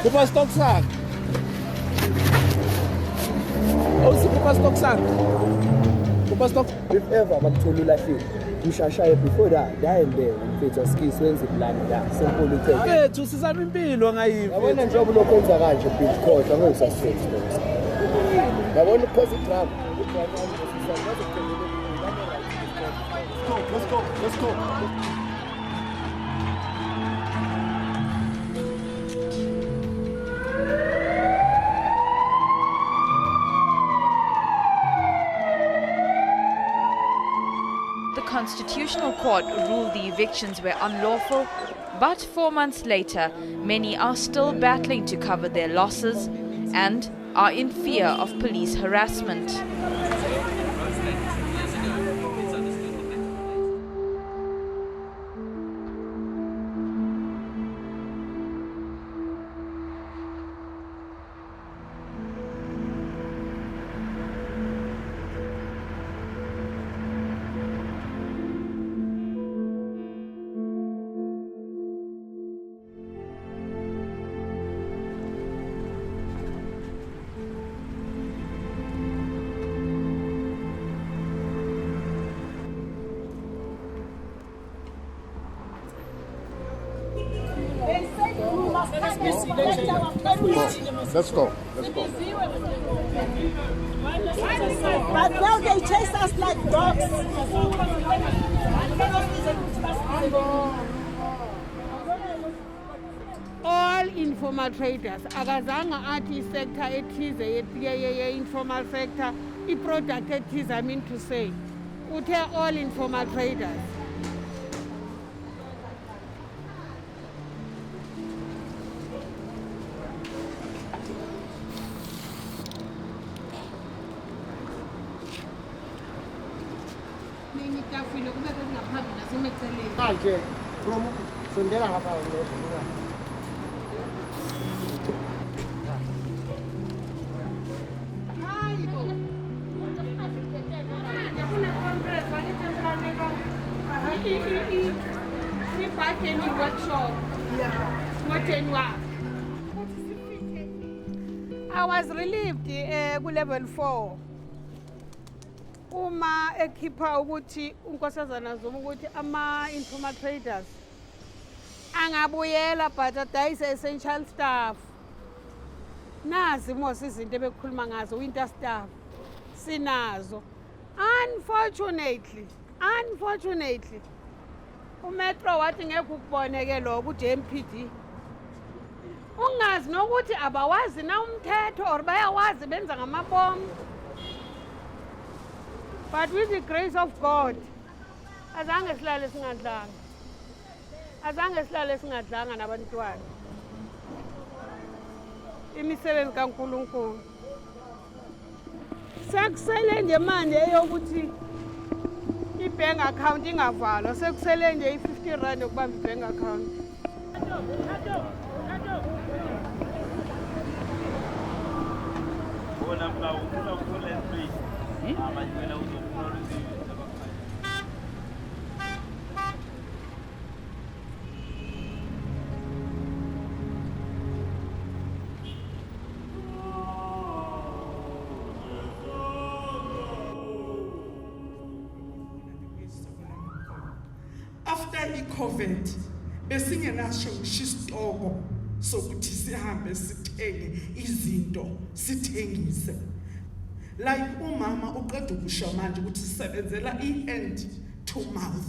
Kupa stock sak. Kupa stock sak. Kupa stock. If ever bakuthola ulahlile, ushashaye before that, and there mfethu asikisi wenze plan la. Simple utheke. Mfethu sizama impilo ngayivi. Yabona njengoba lokwenza kanje bitch khohlwa ngeke usasithi lo. Yabona ukhosi drama. Let's go. The Constitutional Court ruled the evictions were unlawful, but 4 months later, many are still battling to cover their losses and are in fear of police harassment. Let's go. But now they chase us like dogs. All informal traders, akazanga athi sector ethize ye informal sector, i-product ethize, I mean to say, uthe all informal traders. Manje, sondela ngapha I was relieved ku-level 4. Uma ekhipha ukuthi unkosazana Zuma ukuthi ama-informal traders angabuyela but adayise essential stuff. Nazi mos izinto ebekhuluma ngazo, winter stuff sinazo. Unfortunately, umetro wathi ngeke ukuboneke lokho uJMPD. Ungazi nokuthi abawazi na umthetho or bayawazi benza ngamabomu. But with the grace of God, azange silale singadlanga nabantwana. Imisebenzi kaNkulunkulu. Sekusele nje manje eyokuthi i-bank account ingavalwa, sekusele nje i-R50 yokubamba i-bank account. After i-COVID, besingenasho isitoko sokuthi sihambe sithenge izinto sithengise. Like umama uqeda ukusho manje ukuthi sisebenzela i-hand to mouth.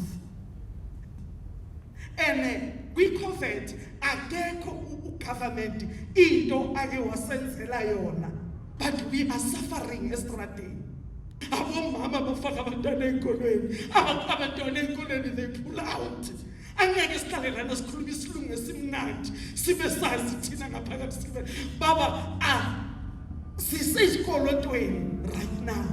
Kwi-COVID akekho u-government into ake wasenzela yona, but we are suffering estradeni. Abomama bafaka abantwana ey'kolweni, abantwana ey'kolweni they pull out. Angeke sihlale lana sikhuluma isilungu esimnandi sibe sazi thina ngaphakathi sibe baba sisesikolotweni right now.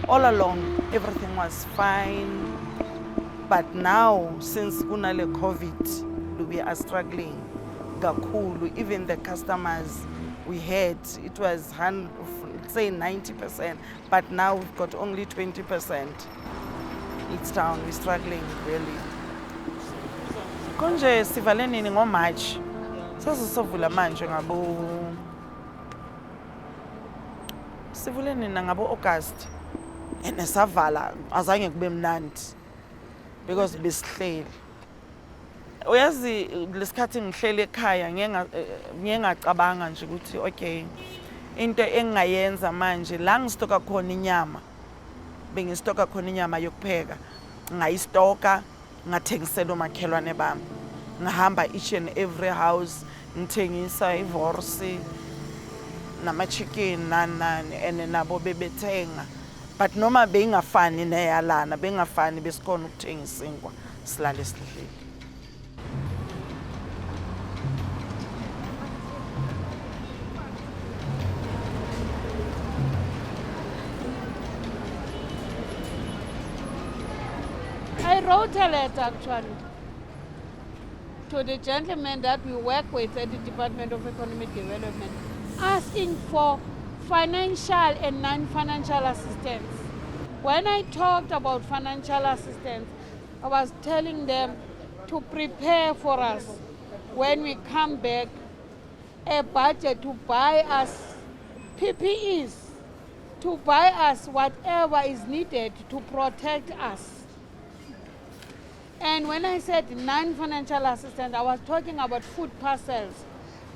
All along, everything was fine. But now, since kunale COVID, we are struggling. Gakulu, even the customers we had, it was say 90%, but now we've got only 20%. It's down, we're struggling really. Konje sivaleni ngo March. Sasisovula manje ngabo sivuleni ngabo August. And savala azange kube mnandi because besihleli. Uyazi lesikhathi ngihlele ekhaya ngiyengacabanga nje ukuthi okay into engayenza manje la ngistoka khona inyama bengistoka khona inyama yokupheka ngayistoka ngathengisela umakhelwane bami ngahamba each and every house ngithengisa ivorsi nama-chicken nani and nabo bebethenga but noma bengafani neyalana bengafani besikhona ukuthengisa ingwa silale sidlile. I wrote a letter actually to the gentleman that we work with at the Department of Economic Development, asking for financial and non-financial assistance. When I talked about financial assistance, I was telling them to prepare for us when we come back a budget to buy us PPEs, to buy us whatever is needed to protect us. And when I said non-financial assistance, I was talking about food parcels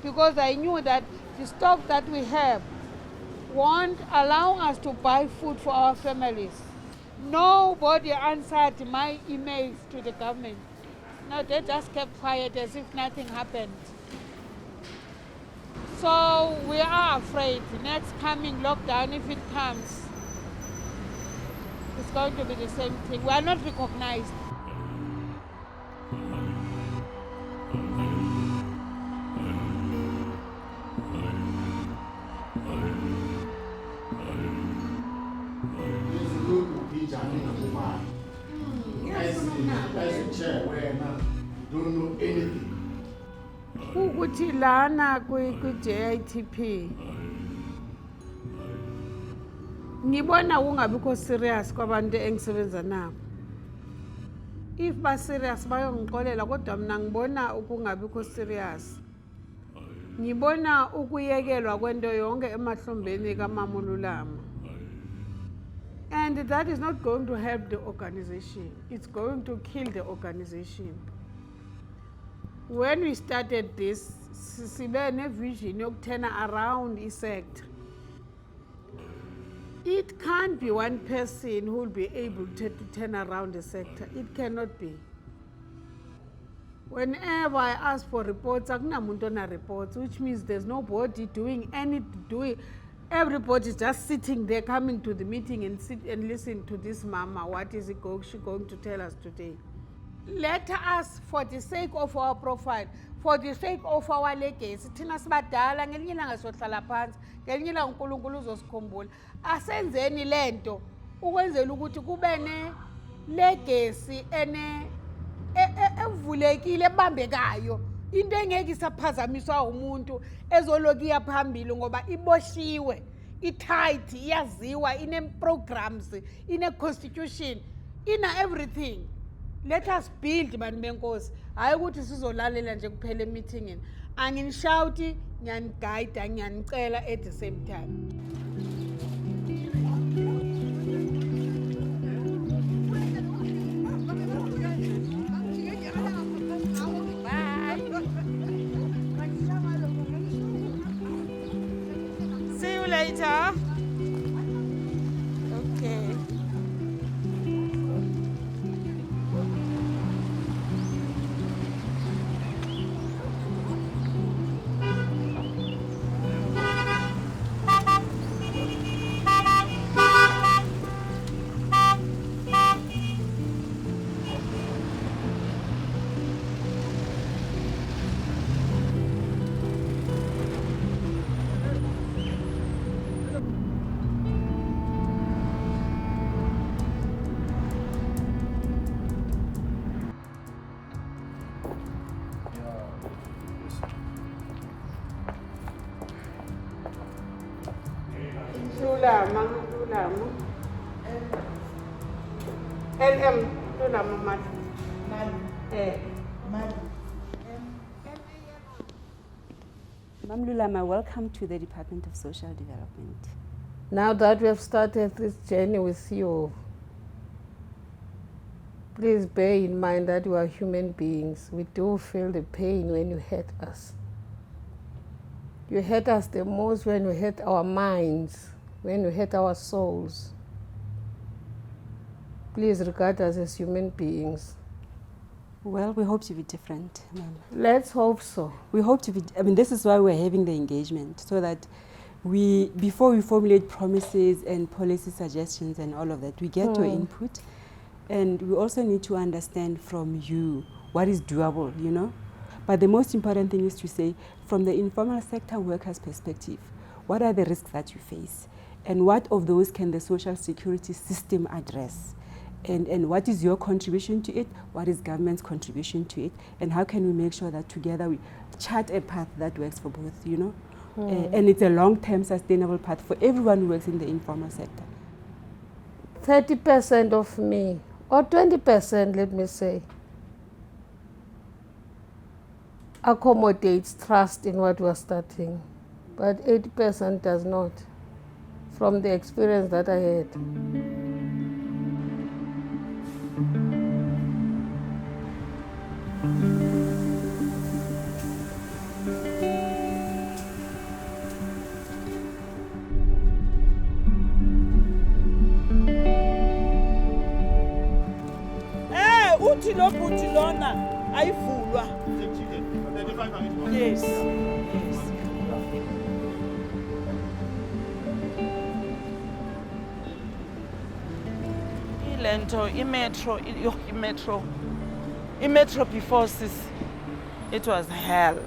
because I knew that the stock that we have won't allow us to buy food for our families. Nobody answered my emails to the government. No, they just kept quiet as if nothing happened. So we are afraid next coming lockdown, if it comes, it's going to be the same thing. We are not recognized. Don't know anything. Ukuthi lana kwi-JITP ngibona kungabikho serious kwabantu engisebenza nabo. If ba serious bayongixolela kodwa mina ngibona ukungabikho serious. Ngibona ukuyekelwa kwento yonke emahlombeni kaMama uLulama. And that is not going to help the organization. It's going to kill the organization. When we started this, sibe ne vision yokuturn around i-sector. It can't be one person who will be able to turn around the sector. It cannot be. Whenever I ask for reports, akunamuntu ona reports, which means there's nobody doing anything. Everybody is just sitting there, coming to the meeting and sit and listen to this mama. What is she going to tell us today? Let us, for the sake of our profile, for the sake of our legacy, thina sibadala ngelinye ilanga sohlala phansi, ngelinye ilanga uNkulunkulu uzosikhumbula. Asenzeni lento ukwenzela ukuthi kube ne legacy evulekile ebambekayo. Into engeke isaphazamiswa umuntu ezoloku iyaphambili ngoba iboshiwe, i-tight, iyaziwa, ine-programs, ine-constitution, ina-everything. Let us build bantu benkosi. Hayi ukuthi sizolalela nje kuphela emeetingini. Anginishawuti, ngiyanigayida, ngiyanicela at the same time. See you later. Okay. Lulama. LM, Lulama, Mad. Mam Lulama, welcome to the Department of Social Development. Now that we have started this journey with you, please bear in mind that we are human beings. We do feel the pain when you hurt us. You hurt us the most when you hurt our minds, when you hurt our souls. Please regard us as human beings. Well, we hope to be different, Ma'am. Let's hope so. We hope to be, this is why we're having the engagement, so that before we formulate promises and policy suggestions and all of that, we get your input. And we also need to understand from you what is doable, But the most important thing is to say, from the informal sector workers' perspective, what are the risks that you face? And what of those can the social security system address? And what is your contribution to it? What is government's contribution to it? And how can we make sure that together we chart a path that works for both, and it's a long-term sustainable path for everyone who works in the informal sector. 30% of me, or 20%, let me say, accommodates trust in what we're starting, but 80% does not, from the experience that I had. Uthi lo bhuti lona ayivulwa. Yes. Ilento imetro before sis, it was hell.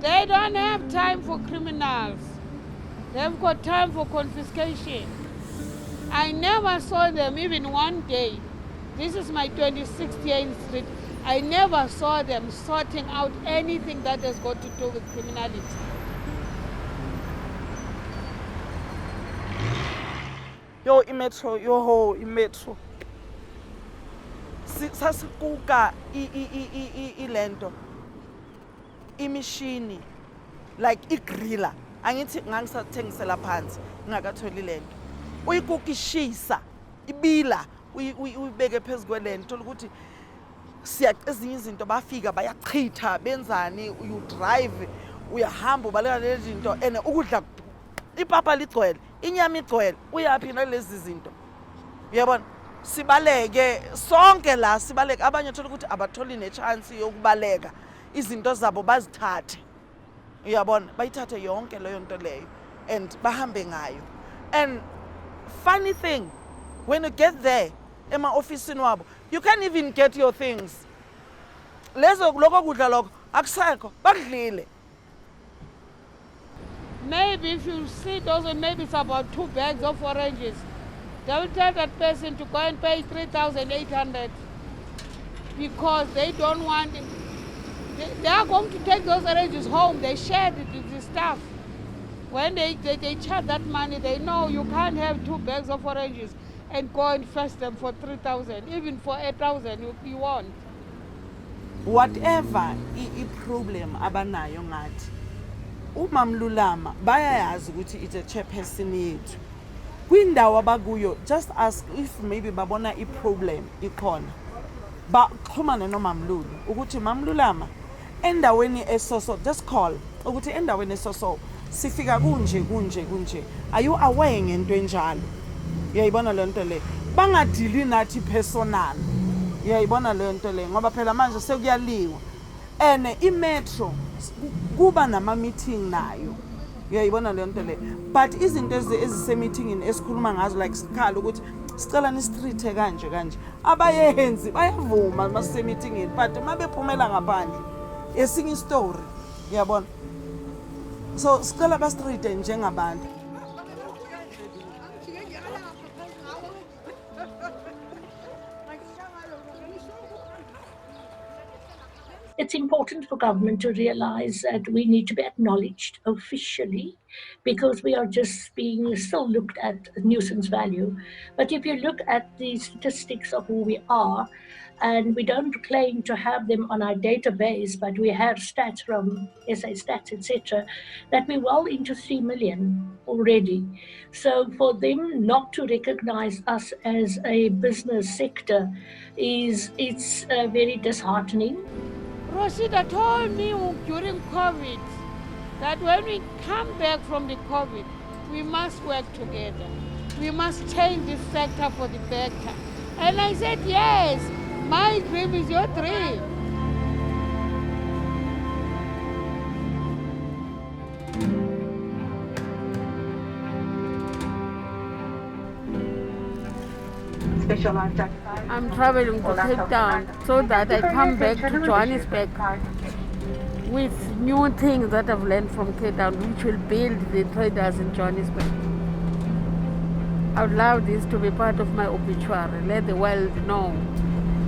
They don't have time for criminals. They've got time for confiscation. I never saw them even one day. This is my 26th year in the street. I never saw them sorting out anything that has got to do with criminality. Imetro. Sasikuka ilento. Imishini, like igrilla. Angithi ngangisathengisela phansi ngakatholi lento. Uyikukishisa, ibila. Uyibeke phezu kwelento thola ukuthi ezinye izinto bafika bayachitha benzani, you drive uyahamba ubaleka lezi zinto and ukudla ipapa ligcwele inyama igcwele uyaphi nalezi zinto uyabona sibaleke sonke la sibaleke abanye thola ukuthi abatholi nechance yokubaleka izinto zabo bazithathe uyabona bayithathe yonke leyo nto leyo and bahambe ngayo. And funny thing, when you get there ema office wabo, you can't even get your things. Lezo lokho kudla lokho akusekho bakudlile. Maybe if you see those, maybe it's about 2 bags of oranges. They will tell that person to go and pay 3,800 because they don't want it. They are going to take those oranges home. They share the stuff. When they charge that money, they know you can't have 2 bags of oranges and go and fetch them for 3,000. Even for 8,000, you won't. Whatever problem abanayo ngathi uMamlulama bayayazi ukuthi it's a chairperson yethu kwindawo abakuyo. Just ask if maybe babona problem ikhona, baxhumane noMamlulu ukuthi Mamlulama endaweni esoso, just call ukuthi endaweni esoso sifika kunje, are you aware ngento enjalo? Uyayibona le nto le, bangadili nathi personal. Uyayibona le nto le ngoba phela manje sekuyaliwa and imetro kuba nama meeting nayo. Uyayibona le nto le, but izinto ezise meeting esikhuluma ngazo like sikhala ukuthi sicela ni street kanje abayenzi bayavuma mase meeting but mabephumela ngaphandle esinye story. Uyabona, so sicela ba street njengabantu. It's important for government to realize that we need to be acknowledged officially because we are just being still looked at nuisance value. But if you look at the statistics of who we are, and we don't claim to have them on our database, but we have stats from SA Stats, etc., that we're well into 3 million already. So for them not to recognize us as a business sector it's very disheartening. Rosita told me during COVID that when we come back from the COVID, we must work together. We must change this sector for the better. And I said, yes, my dream is your dream. I'm traveling to Cape Town so that I come back to Johannesburg with new things that I've learned from Cape Town, which will build the traders in Johannesburg. I would love this to be part of my obituary. Let the world know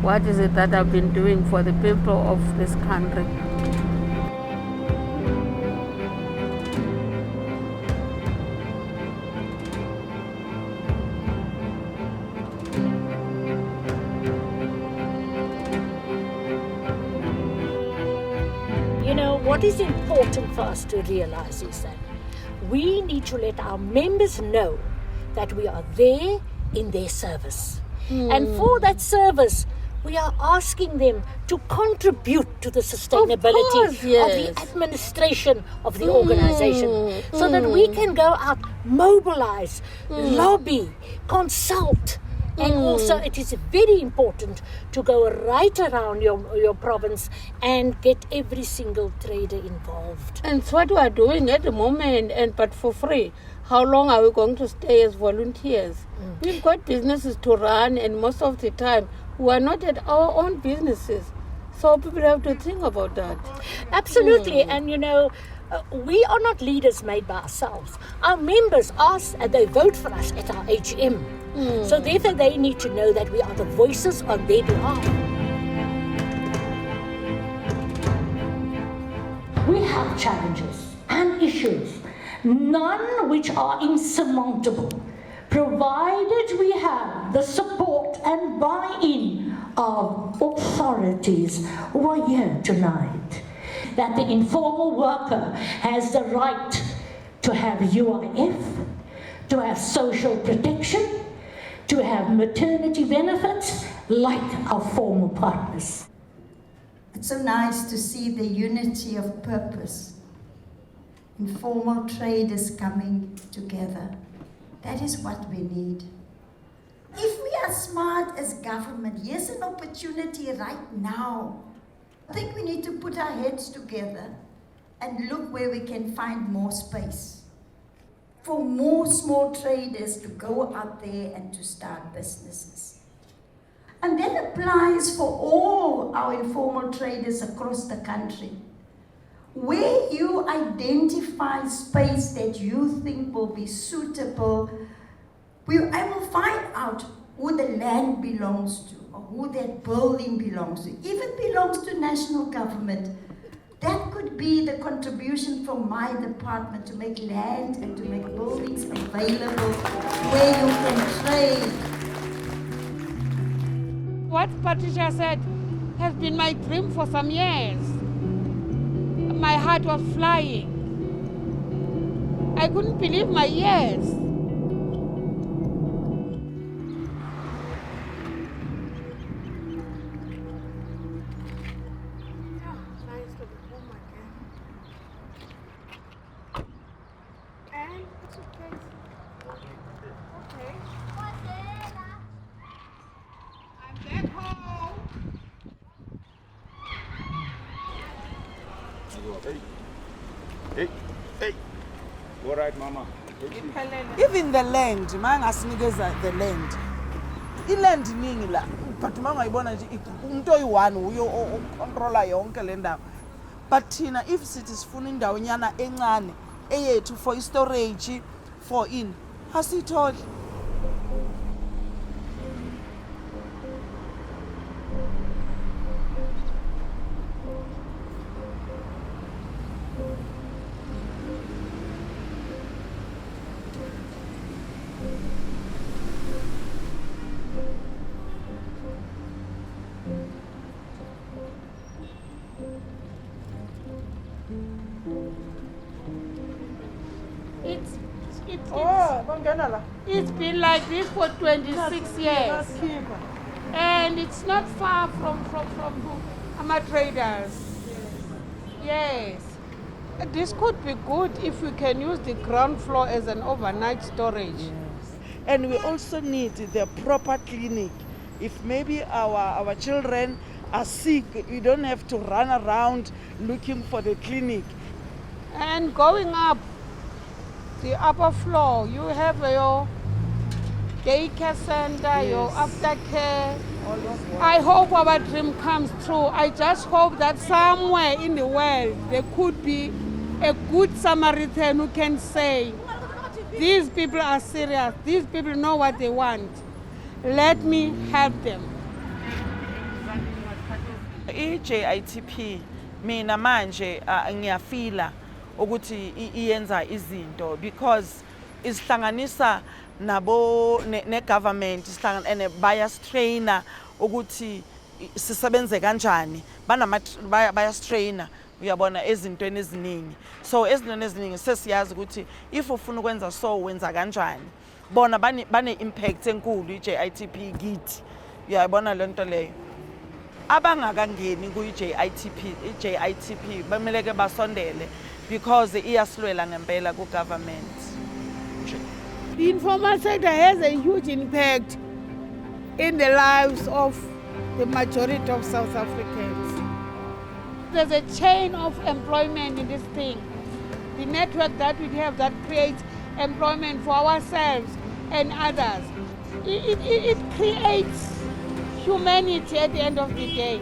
what is it that I've been doing for the people of this country. You know, what is important for us to realize is that we need to let our members know that we are there in their service. And for that service, we are asking them to contribute to the sustainability of the administration of the organization so that we can go out, mobilize, lobby, consult. And also it is very important to go right around your province and get every single trader involved. And it's what we are doing at the moment, but for free. How long are we going to stay as volunteers? We've got businesses to run, and most of the time we are not at our own businesses. So people have to think about that. Absolutely. And you know, we are not leaders made by ourselves. Our members ask and they vote for us at our AGM. So therefore they need to know that we are the voices on their behalf. We have challenges and issues, none which are insurmountable, provided we have the support and buy-in of authorities who are here tonight. That the informal worker has the right to have UIF, to have social protection, to have maternity benefits like our formal partners. It's so nice to see the unity of purpose. Informal traders coming together. That is what we need. If we are smart as government, here's an opportunity right now. I think we need to put our heads together and look where we can find more space for more small traders to go out there and to start businesses. And that applies for all our informal traders across the country. Where you identify space that you think will be suitable, I will find out who the land belongs to or who that building belongs to. If it belongs to national government, that could be the contribution from my department to make land and to make buildings available where you can trade. What Patricia said has been my dream for some years. My heart was flying. I couldn't believe my ears. Hey. All right, Mama. Even the land, mangasinikeza the land. Iland iningi la, but mangayibona nje umuntu oyi-1 uyo ocontrola yonke le ndawo. But thina if sithi sifuna indawonyana encane eyethu for storage for in, asitholi. It's been like this for 26 years. And it's not far from our traders. Yes. This could be good if we can use the ground floor as an overnight storage. And we also need the proper clinic. If maybe our children are sick, we don't have to run around looking for the clinic. And going up the upper floor, you have your daycare center, your aftercare. I hope our dream comes true. I just hope that somewhere in the world there could be a good Samaritan who can say, these people are serious, these people know what they want. Let me help them. JITP mina manje ngiyafila ukuthi iyenza izinto because isihlanganisa nabo ne government and bias trainer ukuthi sisebenze kanjani baya trainer uyabona ezintweni eziningi so ezintweni eziningi sesiyazi ukuthi if ufuna ukwenza so wenza kanjani bona bane impact enkulu iJITP kithi uyabona lento leyo abangakangeni kuJITP bameleke basondele because iyasilwela ngempela ku government. The informal sector has a huge impact in the lives of the majority of South Africans. There's a chain of employment in this thing. The network that we have that creates employment for ourselves and others. It creates humanity at the end of the day.